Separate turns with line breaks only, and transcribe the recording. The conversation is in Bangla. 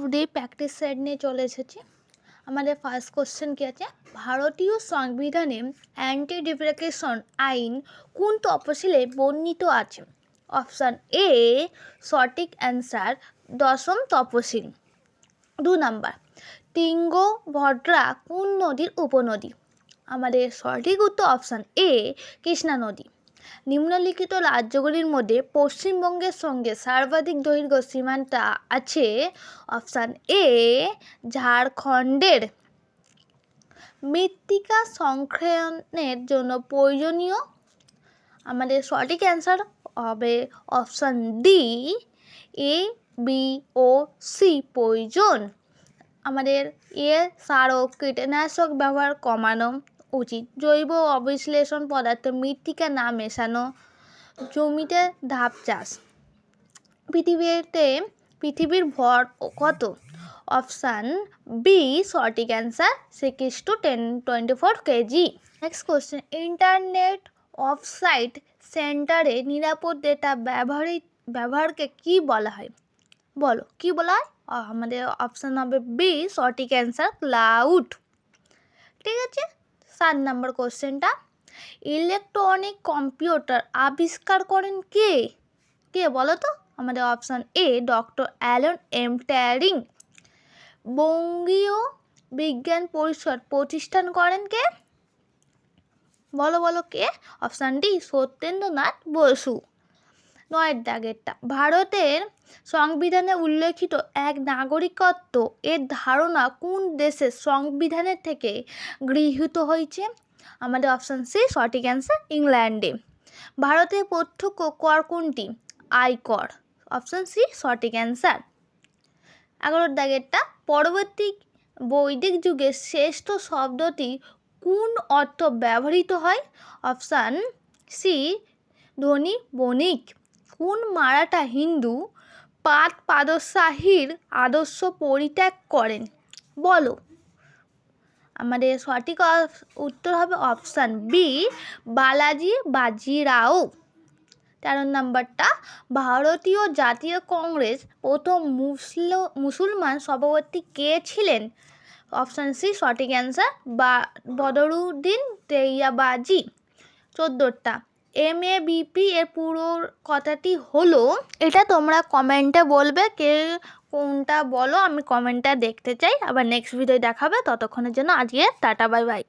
অফ ডে প্র্যাকটিস সেট নিয়ে চলে এসেছি। আমাদের ফার্স্ট কোশ্চেন কী আছে, ভারতীয় সংবিধানে অ্যান্টি ডিফ্রেকেশন আইন কোন তফসিলে বর্ণিত আছে? অপশান এ সঠিক অ্যান্সার 10ম তফসিল। 2 নাম্বার, তুঙ্গভদ্রা কোন নদীর উপনদী? আমাদের সঠিক উত্তর অপশান এ কৃষ্ণা নদী। নিম্নলিখিত রাজ্যগুলির মধ্যে পশ্চিমবঙ্গের সঙ্গে সর্বাধিক দৈর্ঘ্য সীমান্ত আছে? অপশান এ ঝাড়খণ্ডের। মৃত্তিকা সংরক্ষণের জন্য প্রয়োজনীয়, আমাদের সঠিক অ্যান্সার হবে অপশান ডি এ বি ও সি প্রয়োজন। আমাদের সার ও কীটনাশক ব্যবহার কমানো উচিত। জৈব অবিশ্লেষণ পদার্থ মৃত্তিকা না মেশানো, জমিতে ধাপ চাষ। পৃথিবীর ভর কত? অপশান বি সঠিক answer 6 to 24 KG. Next question, internet of sight সেন্টারে নিরাপদ ডেটা ব্যবহারকে কি বলা হয়? বলো কি বলা হয়? আমাদের অপশান হবে বি সঠিক অ্যান্সার ক্লাউড। ঠিক আছে। 7 নম্বর কোশ্চেনটা, ইলেকট্রনিক কম্পিউটার আবিষ্কার করেন কে? কে বলো তো? আমাদের option A doctor Alan M Turing. বঙ্গীয় বিজ্ঞান পরিষদ প্রতিষ্ঠান করেন কে? বলো কে? Option D Satyendranath Bose. 9 দাগেরটা, ভারতের সংবিধানে উল্লেখিত এক নাগরিকত্ব এর ধারণা কোন দেশের সংবিধানের থেকে গৃহীত হয়েছে? আমাদের অপশান সি সঠিক অ্যান্সার ইংল্যান্ডে। ভারতের প্রত্যক্ষ কর কোনটি? আয়কর। অপশান সি সঠিক অ্যান্সার। 11 দাগেরটা, পরবর্তী বৈদিক যুগে শ্রেষ্ঠ শব্দটি কোন অর্থ ব্যবহৃত হয়? অপশান সি ধনী বণিক। কোন মারাঠা হিন্দু পাদশাহীর আদর্শ পরিত্যাগ করেন? বলো। আমাদের সঠিক উত্তর হবে অপশান বি বালাজি বাজিরাও। 13 নম্বরটা, ভারতীয় জাতীয় কংগ্রেস প্রথম মুসলমান সভাপতি কে ছিলেন? অপশান সি সঠিক অ্যান্সার বদরুদ্দিন তৈয়বাজি। 14টা, MABP এর পুরো কথাটি হলো, এটা তোমরা কমেন্টে বলবে কে কোনটা বলো, আমি কমেন্টটা দেখতে চাই। আবার নেক্সট ভিডিও দেখাবে, ততক্ষণের জন্য আজকে টাটা বাই বাই।